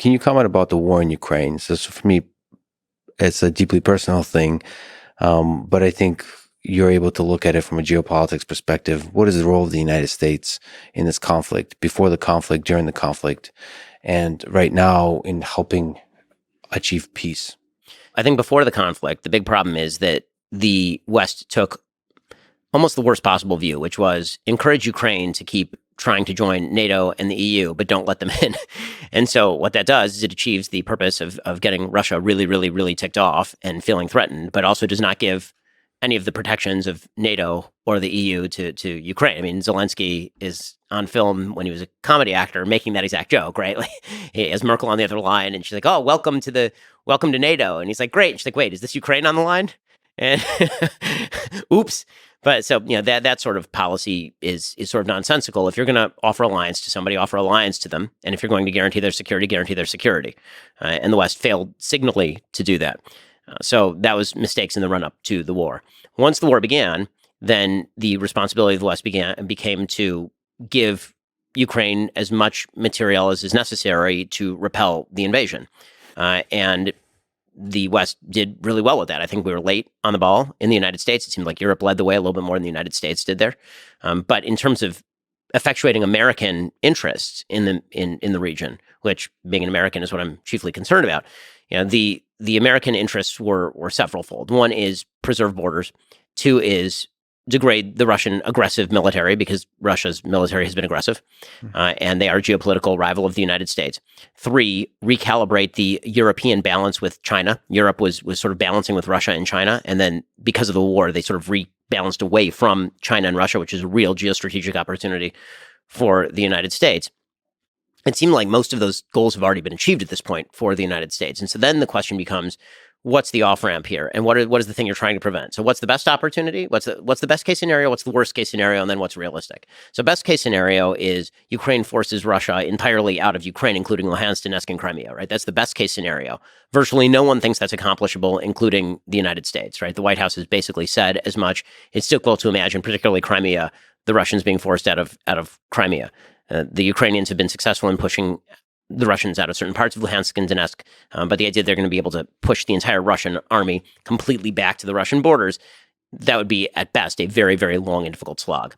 Can you comment about the war in Ukraine? So for me, it's a deeply personal thing, but I think you're able to look at it from a geopolitics perspective. What is the role of the United States in this conflict, before the conflict, during the conflict, and right now in helping achieve peace? I think before the conflict, the big problem is that the West took almost the worst possible view, which was encourage Ukraine to keep trying to join NATO and the EU, but don't let them in. And so what that does is it achieves the purpose of getting Russia really, really, really ticked off and feeling threatened, but also does not give any of the protections of NATO or the EU to Ukraine. I mean, Zelensky is on film when he was a comedy actor making that exact joke, right? Like, he has Merkel on the other line, and she's like, "Oh, welcome to NATO," and he's like, "Great." And she's like, "Wait, is this Ukraine on the line?" And oops. But so, that sort of policy is sort of nonsensical. If you're going to offer alliance to somebody, offer alliance to them. And if you're going to guarantee their security, guarantee their security. And the West failed signally to do that. So that was mistakes in the run-up to the war. Once the war began, then the responsibility of the West became to give Ukraine as much material as is necessary to repel the invasion. And the West did really well with that. I think we were late on the ball in the United States. It seemed like Europe led the way a little bit more than the United States did there. But in terms of effectuating American interests in the region, which being an American is what I'm chiefly concerned about, the American interests were severalfold. One is preserve borders. Two is degrade the Russian aggressive military, because Russia's military has been aggressive, and they are a geopolitical rival of the United States. Three, recalibrate the European balance with China. Europe was sort of balancing with Russia and China, and then because of the war, they sort of rebalanced away from China and Russia, which is a real geostrategic opportunity for the United States. It seemed like most of those goals have already been achieved at this point for the United States. And so then the question becomes, what's the off-ramp here? And what is the thing you're trying to prevent? So what's the best opportunity? What's the best case scenario? What's the worst case scenario? And then what's realistic? So best case scenario is Ukraine forces Russia entirely out of Ukraine, including Luhansk, Donetsk, and Crimea, right? That's the best case scenario. Virtually no one thinks that's accomplishable, including the United States, right? The White House has basically said as much. It's difficult to imagine, particularly Crimea, the Russians being forced out of Crimea. The Ukrainians have been successful in pushing the Russians out of certain parts of Luhansk and Donetsk, but the idea they're going to be able to push the entire Russian army completely back to the Russian borders, that would be, at best, a very, very long and difficult slog.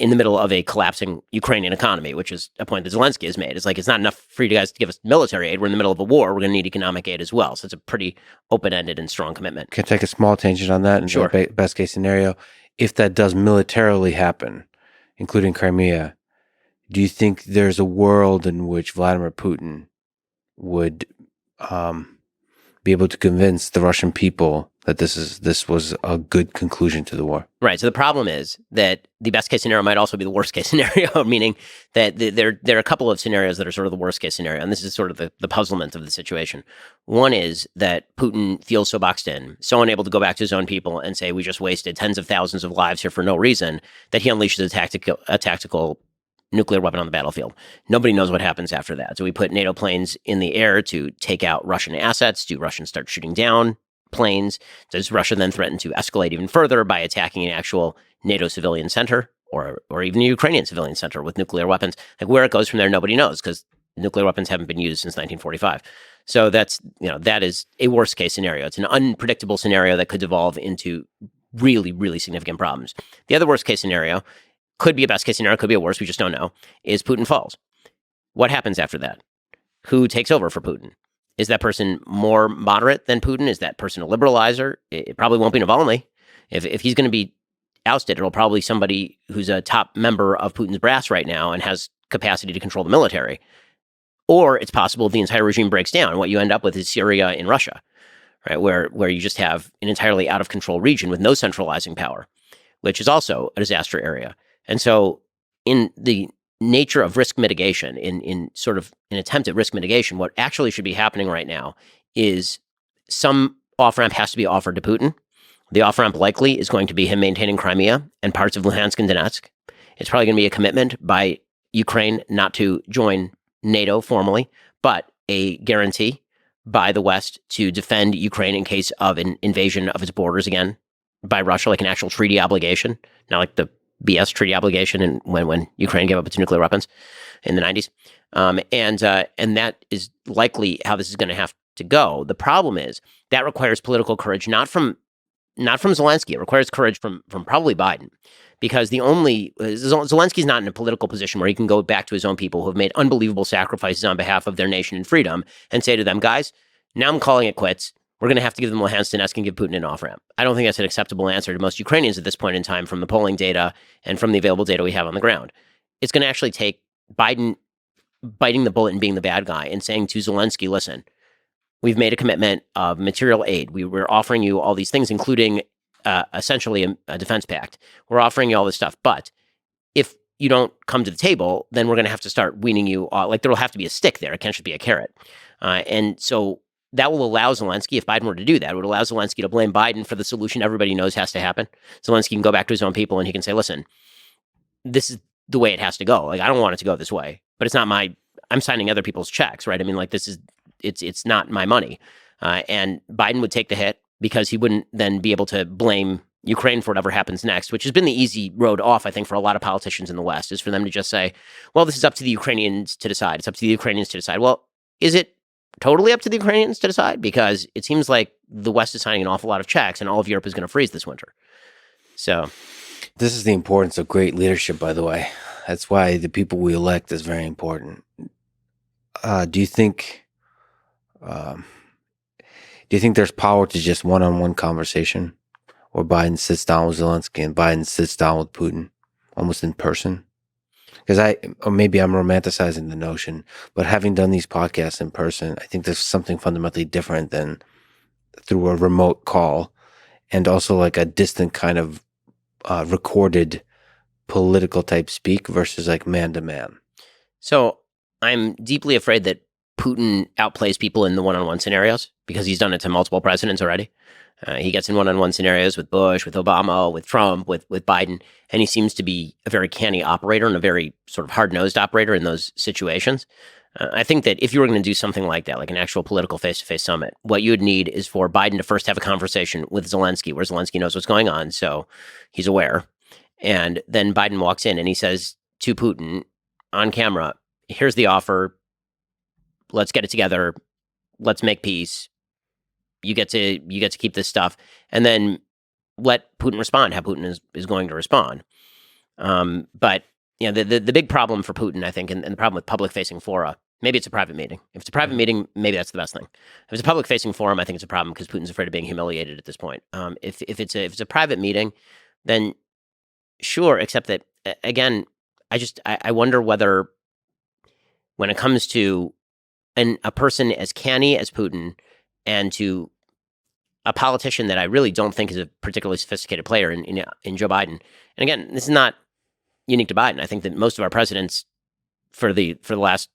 In the middle of a collapsing Ukrainian economy, which is a point that Zelensky has made. It's like, it's not enough for you guys to give us military aid. We're in the middle of a war. We're going to need economic aid as well. So it's a pretty open-ended and strong commitment. Can I take a small tangent on that? Sure. The best case scenario, if that does militarily happen, including Crimea, do you think there's a world in which Vladimir Putin would be able to convince the Russian people that this was a good conclusion to the war? Right. So the problem is that the best case scenario might also be the worst case scenario, meaning that there are a couple of scenarios that are sort of the worst case scenario. And this is sort of the puzzlement of the situation. One is that Putin feels so boxed in, so unable to go back to his own people and say, we just wasted tens of thousands of lives here for no reason, that he unleashes a tactical nuclear weapon on the battlefield. Nobody knows what happens after that. So we put NATO planes in the air to take out Russian assets. Do Russians start shooting down planes? Does Russia then threaten to escalate even further by attacking an actual NATO civilian center or even a Ukrainian civilian center with nuclear weapons? Like, where it goes from there, nobody knows, because nuclear weapons haven't been used since 1945. So that is a worst case scenario. It's an unpredictable scenario that could devolve into really, really significant problems. The other worst case scenario could be a best case scenario, could be a worst, we just don't know, is Putin falls. What happens after that? Who takes over for Putin? Is that person more moderate than Putin? Is that person a liberalizer? It probably won't be Navalny. If he's going to be ousted, it'll probably be somebody who's a top member of Putin's brass right now and has capacity to control the military. Or it's possible the entire regime breaks down, and what you end up with is Syria and Russia, right? Where you just have an entirely out of control region with no centralizing power, which is also a disaster area. And so in the nature of risk mitigation, in sort of an attempt at risk mitigation, what actually should be happening right now is some off-ramp has to be offered to Putin. The off-ramp likely is going to be him maintaining Crimea and parts of Luhansk and Donetsk. It's probably going to be a commitment by Ukraine not to join NATO formally, but a guarantee by the West to defend Ukraine in case of an invasion of its borders again by Russia, like an actual treaty obligation, not like the BS treaty obligation, and when Ukraine gave up its nuclear weapons in the 90s. And that is likely how this is going to have to go. The problem is that requires political courage, not from Zelensky. It requires courage from probably Biden, because Zelensky's not in a political position where he can go back to his own people who have made unbelievable sacrifices on behalf of their nation and freedom and say to them, guys, now I'm calling it quits. We're going to have to give them Luhansk and give Putin an off-ramp. I don't think that's an acceptable answer to most Ukrainians at this point in time from the polling data and from the available data we have on the ground. It's going to actually take Biden biting the bullet and being the bad guy and saying to Zelensky, listen, we've made a commitment of material aid. We're offering you all these things, including essentially a defense pact. We're offering you all this stuff. But if you don't come to the table, then we're going to have to start weaning you. Like there will have to be a stick there. It can't just be a carrot. And so that will allow Zelensky, if Biden were to do that, it would allow Zelensky to blame Biden for the solution everybody knows has to happen. Zelensky can go back to his own people and he can say, listen, this is the way it has to go. Like, I don't want it to go this way, but it's not I'm signing other people's checks, right? I mean, like it's not my money. And Biden would take the hit because he wouldn't then be able to blame Ukraine for whatever happens next, which has been the easy road off, I think, for a lot of politicians in the West, is for them to just say, well, this is up to the Ukrainians to decide. It's up to the Ukrainians to decide. Well, is it totally up to the Ukrainians to decide? Because it seems like the West is signing an awful lot of checks and all of Europe is going to freeze this winter. So this is the importance of great leadership, by the way. That's why the people we elect is very important. Do you think there's power to just one-on-one conversation where Biden sits down with Zelensky and Biden sits down with Putin almost in person? Because or maybe I'm romanticizing the notion, but having done these podcasts in person, I think there's something fundamentally different than through a remote call, and also like a distant kind of recorded political type speak versus like man to man. So I'm deeply afraid that Putin outplays people in the one-on-one scenarios because he's done it to multiple presidents already. He gets in one-on-one scenarios with Bush, with Obama, with Trump, with Biden, and he seems to be a very canny operator and a very sort of hard-nosed operator in those situations. I think that if you were going to do something like that, like an actual political face-to-face summit, what you would need is for Biden to first have a conversation with Zelensky, where Zelensky knows what's going on, so he's aware. And then Biden walks in and he says to Putin on camera, here's the offer. Let's get it together. Let's make peace. You get to keep this stuff, and then let Putin respond how Putin is going to respond. But you know, the big problem for Putin, I think, and the problem with public-facing fora, maybe it's a private meeting. If it's a private meeting, maybe that's the best thing. If it's a public-facing forum, I think it's a problem because Putin's afraid of being humiliated at this point. If it's a private meeting, then sure. Except that again, I wonder whether when it comes to a person as canny as Putin and to a politician that I really don't think is a particularly sophisticated player in Joe Biden. And again, this is not unique to Biden. I think that most of our presidents for the last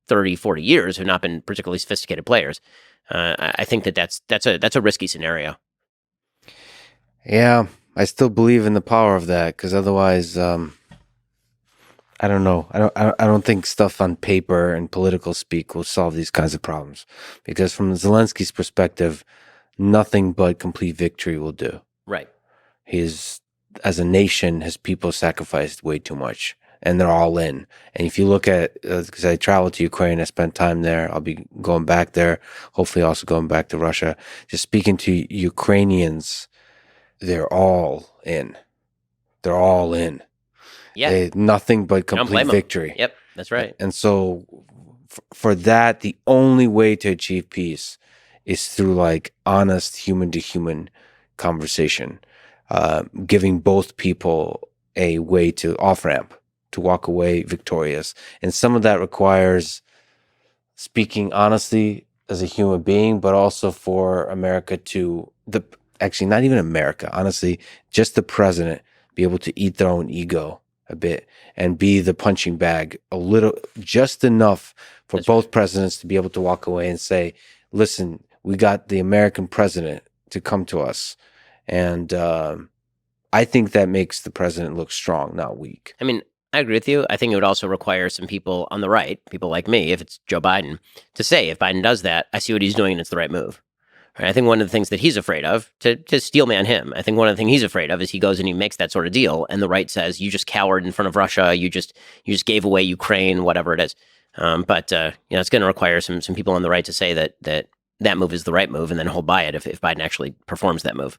30, 40 years have not been particularly sophisticated players. I think that's a risky scenario. Yeah, I still believe in the power of that, because otherwise, I don't know. I don't think stuff on paper and political speak will solve these kinds of problems, because from Zelensky's perspective, nothing but complete victory will do. Right. As a nation, his people sacrificed way too much, and they're all in. And if you look at, because I traveled to Ukraine, I spent time there. I'll be going back there, hopefully also going back to Russia. Just speaking to Ukrainians, they're all in. They're all in. Yeah. Nothing but complete victory. Yep, that's right. And so for that, the only way to achieve peace is through like honest human to human conversation, giving both people a way to off ramp, to walk away victorious. And some of that requires speaking honestly as a human being, but also for America actually not even America, honestly, just the president be able to eat their own ego a bit and be the punching bag a little, just enough for That's both right. presidents to be able to walk away and say, listen, we got the American president to come to us. And I think that makes the president look strong, not weak. I mean, I agree with you. I think it would also require some people on the right, people like me, if it's Joe Biden, to say, if Biden does that, I see what he's doing and it's the right move. Right? I think one of the things that he's afraid of, to steel man him, I think one of the things he's afraid of is he goes and he makes that sort of deal, and the right says, "You just cowered in front of Russia. You just gave away Ukraine, whatever it is." But it's going to require some people on the right to say that move is the right move, and then hold by it if Biden actually performs that move.